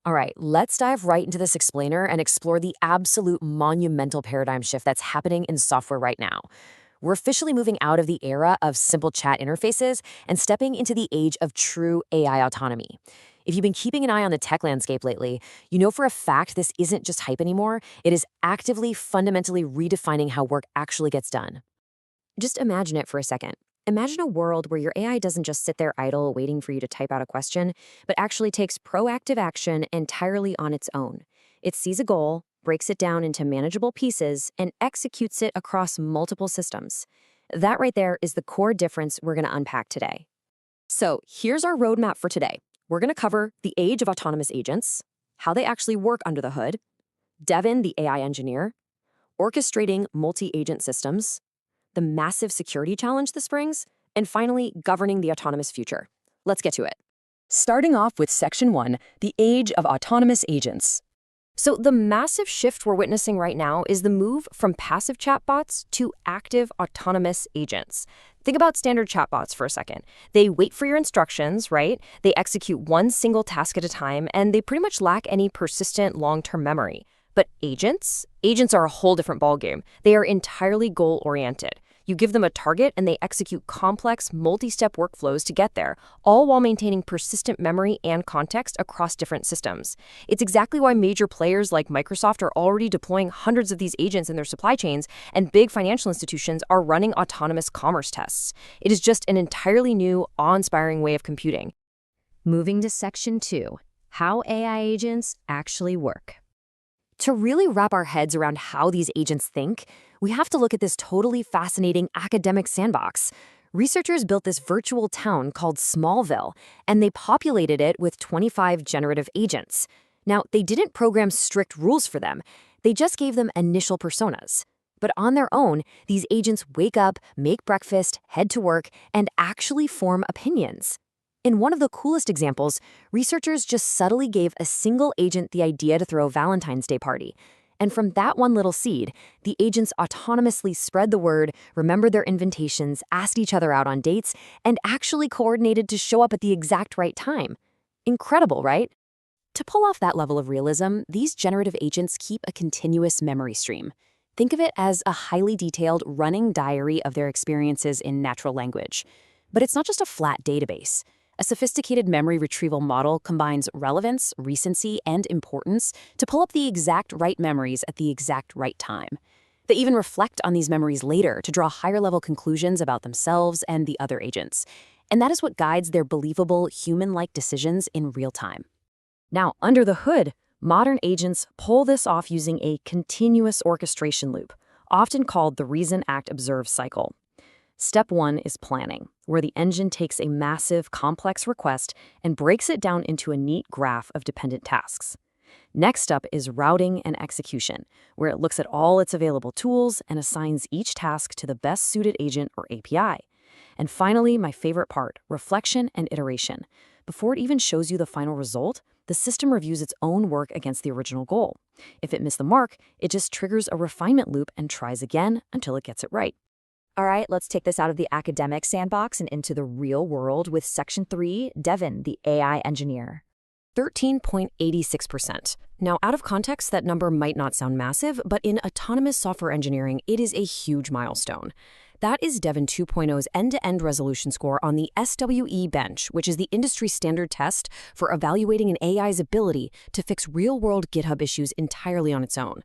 All right, let's dive right into this explainer and explore the absolute monumental paradigm shift that's happening in software right now. We're officially moving out of the era of simple chat interfaces and stepping into the age of true AI autonomy. If you've been keeping an eye on the tech landscape lately, you know for a fact this isn't just hype anymore. It is actively, fundamentally redefining how work actually gets done. Just imagine it for a second. Imagine a world where your AI doesn't just sit there idle waiting for you to type out a question, but actually takes proactive action entirely on its own. It sees a goal, breaks it down into manageable pieces, and executes it across multiple systems. That right there is the core difference we're going to unpack today. So here's our roadmap for today. We're going to cover the age of autonomous agents, how they actually work under the hood, Devin, the AI engineer, orchestrating multi-agent systems, the massive security challenge this brings, and finally, governing the autonomous future. Let's get to it. Starting off with Section 1, the age of autonomous agents. So the massive shift we're witnessing right now is the move from passive chatbots to active autonomous agents. Think about standard chatbots for a second. They wait for your instructions, right? They execute one single task at a time, and they pretty much lack any persistent long-term memory. But agents are a whole different ballgame. They are entirely goal-oriented. You give them a target and they execute complex, multi-step workflows to get there, all while maintaining persistent memory and context across different systems. It's exactly why major players like Microsoft are already deploying hundreds of these agents in their supply chains, and big financial institutions are running autonomous commerce tests. It is just an entirely new, awe-inspiring way of computing. Moving to Section 2, how AI agents actually work. To really wrap our heads around how these agents think, we have to look at this totally fascinating academic sandbox. Researchers built this virtual town called Smallville, and they populated it with 25 generative agents. Now, they didn't program strict rules for them. They just gave them initial personas. But on their own, these agents wake up, make breakfast, head to work, and actually form opinions. In one of the coolest examples, researchers just subtly gave a single agent the idea to throw a Valentine's Day party. And from that one little seed, the agents autonomously spread the word, remembered their invitations, asked each other out on dates, and actually coordinated to show up at the exact right time. Incredible, right? To pull off that level of realism, these generative agents keep a continuous memory stream. Think of it as a highly detailed running diary of their experiences in natural language. But it's not just a flat database. A sophisticated memory retrieval model combines relevance, recency, and importance to pull up the exact right memories at the exact right time. They even reflect on these memories later to draw higher-level conclusions about themselves and the other agents. And that is what guides their believable, human-like decisions in real time. Now, under the hood, modern agents pull this off using a continuous orchestration loop, often called the Reason Act Observe cycle. Step 1 is planning, where the engine takes a massive, complex request and breaks it down into a neat graph of dependent tasks. Next up is routing and execution, where it looks at all its available tools and assigns each task to the best suited agent or API. And finally, my favorite part, reflection and iteration. Before it even shows you the final result, the system reviews its own work against the original goal. If it missed the mark, it just triggers a refinement loop and tries again until it gets it right. All right, let's take this out of the academic sandbox and into the real world with Section 3, Devin, the AI engineer. 13.86%. Now, out of context, that number might not sound massive, but in autonomous software engineering, it is a huge milestone. That is Devin 2.0's end-to-end resolution score on the SWE bench, which is the industry standard test for evaluating an AI's ability to fix real-world GitHub issues entirely on its own.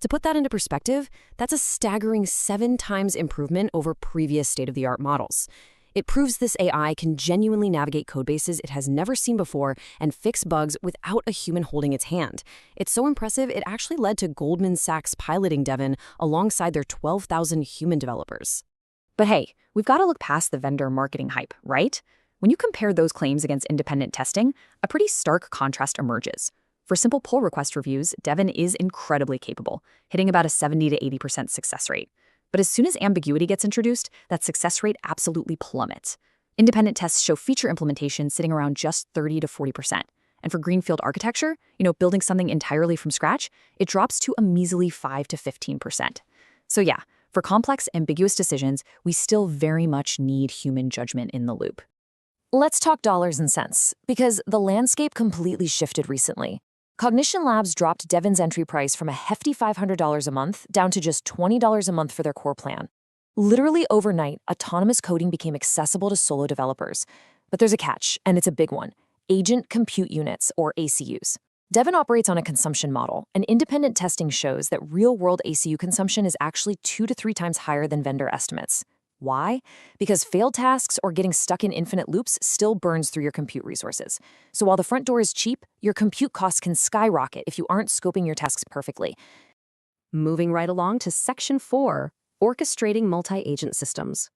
To put that into perspective, that's a staggering 7 times improvement over previous state-of-the-art models. It proves this AI can genuinely navigate codebases it has never seen before and fix bugs without a human holding its hand. It's so impressive, it actually led to Goldman Sachs piloting Devin alongside their 12,000 human developers. But hey, we've got to look past the vendor marketing hype, right? When you compare those claims against independent testing, a pretty stark contrast emerges. For simple pull request reviews, Devin is incredibly capable, hitting about a 70 to 80% success rate. But as soon as ambiguity gets introduced, that success rate absolutely plummets. Independent tests show feature implementation sitting around just 30 to 40%. And for greenfield architecture, building something entirely from scratch, it drops to a measly 5 to 15%. So yeah, for complex, ambiguous decisions, we still very much need human judgment in the loop. Let's talk dollars and cents, because the landscape completely shifted recently. Cognition Labs dropped Devon's entry price from a hefty $500 a month down to just $20 a month for their core plan. Literally overnight, autonomous coding became accessible to solo developers. But there's a catch, and it's a big one: Agent Compute Units, or ACUs. Devon operates on a consumption model, and independent testing shows that real-world ACU consumption is actually 2 to 3 times higher than vendor estimates. Why? Because failed tasks or getting stuck in infinite loops still burns through your compute resources. So while the front door is cheap, your compute costs can skyrocket if you aren't scoping your tasks perfectly. Moving right along to Section 4, orchestrating multi-agent systems.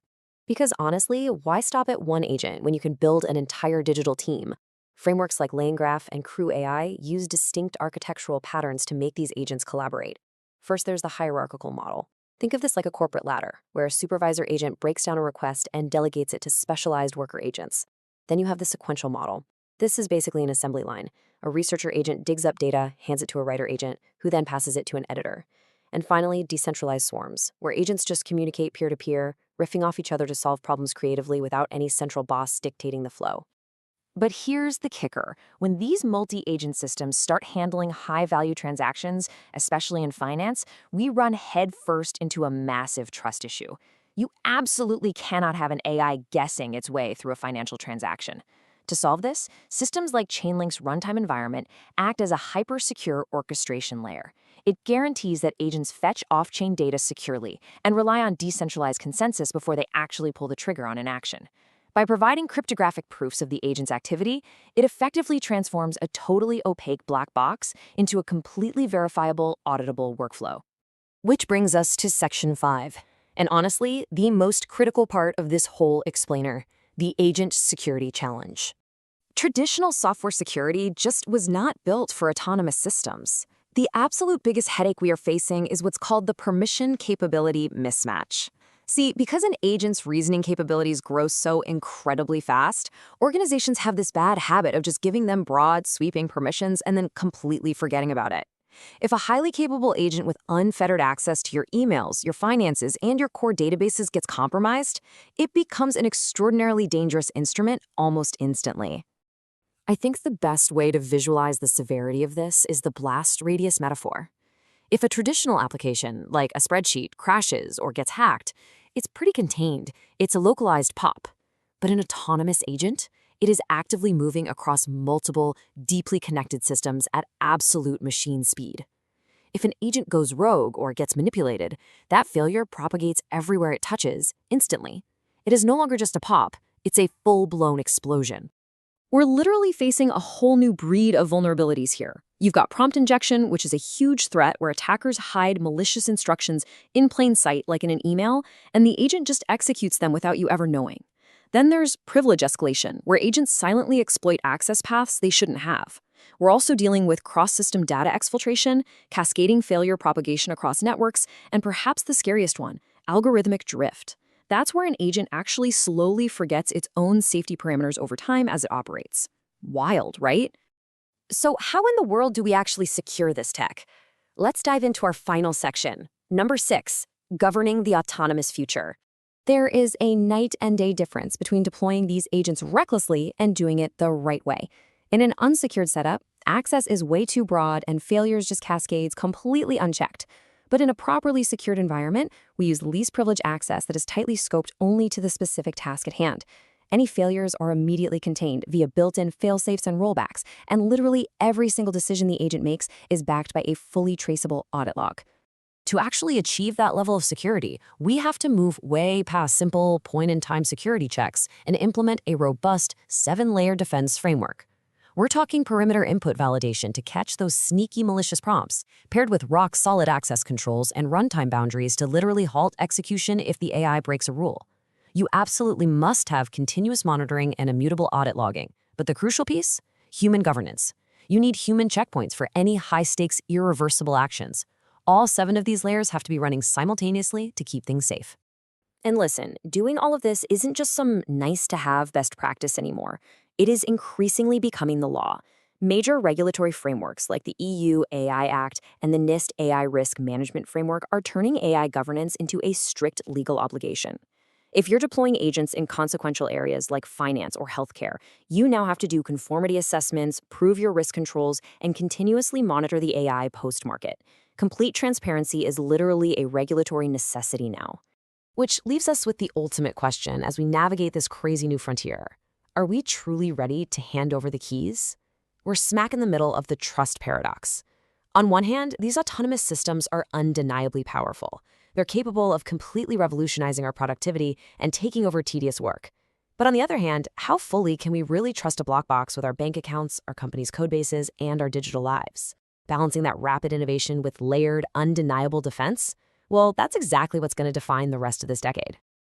Because honestly, why stop at one agent when you can build an entire digital team? Frameworks like LangGraph and Crew AI use distinct architectural patterns to make these agents collaborate. First, there's the hierarchical model. Think of this like a corporate ladder, where a supervisor agent breaks down a request and delegates it to specialized worker agents. Then you have the sequential model. This is basically an assembly line. A researcher agent digs up data, hands it to a writer agent, who then passes it to an editor. And finally, decentralized swarms, where agents just communicate peer-to-peer, riffing off each other to solve problems creatively without any central boss dictating the flow. But here's the kicker. When these multi-agent systems start handling high-value transactions, especially in finance, we run headfirst into a massive trust issue. You absolutely cannot have an AI guessing its way through a financial transaction. To solve this, systems like Chainlink's runtime environment act as a hyper-secure orchestration layer. It guarantees that agents fetch off-chain data securely and rely on decentralized consensus before they actually pull the trigger on an action. By providing cryptographic proofs of the agent's activity, it effectively transforms a totally opaque black box into a completely verifiable, auditable workflow. Which brings us to Section 5, and honestly, the most critical part of this whole explainer: the agent security challenge. Traditional software security just was not built for autonomous systems. The absolute biggest headache we are facing is what's called the permission capability mismatch. See, because an agent's reasoning capabilities grow so incredibly fast, organizations have this bad habit of just giving them broad, sweeping permissions and then completely forgetting about it. If a highly capable agent with unfettered access to your emails, your finances, and your core databases gets compromised, it becomes an extraordinarily dangerous instrument almost instantly. I think the best way to visualize the severity of this is the blast radius metaphor. If a traditional application, like a spreadsheet, crashes or gets hacked, it's pretty contained. It's a localized pop. But an autonomous agent, it is actively moving across multiple, deeply connected systems at absolute machine speed. If an agent goes rogue or gets manipulated, that failure propagates everywhere it touches, instantly. It is no longer just a pop, it's a full-blown explosion. We're literally facing a whole new breed of vulnerabilities here. You've got prompt injection, which is a huge threat where attackers hide malicious instructions in plain sight, like in an email, and the agent just executes them without you ever knowing. Then there's privilege escalation, where agents silently exploit access paths they shouldn't have. We're also dealing with cross-system data exfiltration, cascading failure propagation across networks, and perhaps the scariest one, algorithmic drift. That's where an agent actually slowly forgets its own safety parameters over time as it operates. Wild, right? So how in the world do we actually secure this tech? Let's dive into our final section. Number 6, governing the autonomous future. There is a night and day difference between deploying these agents recklessly and doing it the right way. In an unsecured setup, access is way too broad and failures just cascades completely unchecked. But in a properly secured environment, we use least privilege access that is tightly scoped only to the specific task at hand. Any failures are immediately contained via built-in fail-safes and rollbacks, and literally every single decision the agent makes is backed by a fully traceable audit log. To actually achieve that level of security, we have to move way past simple point-in-time security checks and implement a robust 7-layer defense framework. We're talking perimeter input validation to catch those sneaky malicious prompts, paired with rock-solid access controls and runtime boundaries to literally halt execution if the AI breaks a rule. You absolutely must have continuous monitoring and immutable audit logging. But the crucial piece? Human governance. You need human checkpoints for any high-stakes, irreversible actions. All 7 of these layers have to be running simultaneously to keep things safe. And listen, doing all of this isn't just some nice-to-have best practice anymore. It is increasingly becoming the law. Major regulatory frameworks like the EU AI Act and the NIST AI Risk Management Framework are turning AI governance into a strict legal obligation. If you're deploying agents in consequential areas like finance or healthcare, you now have to do conformity assessments, prove your risk controls, and continuously monitor the AI post-market. Complete transparency is literally a regulatory necessity now. Which leaves us with the ultimate question as we navigate this crazy new frontier. Are we truly ready to hand over the keys? We're smack in the middle of the trust paradox. On one hand, these autonomous systems are undeniably powerful. They're capable of completely revolutionizing our productivity and taking over tedious work. But on the other hand, how fully can we really trust a block box with our bank accounts, our company's code bases, and our digital lives? Balancing that rapid innovation with layered, undeniable defense? Well, that's exactly what's going to define the rest of this decade.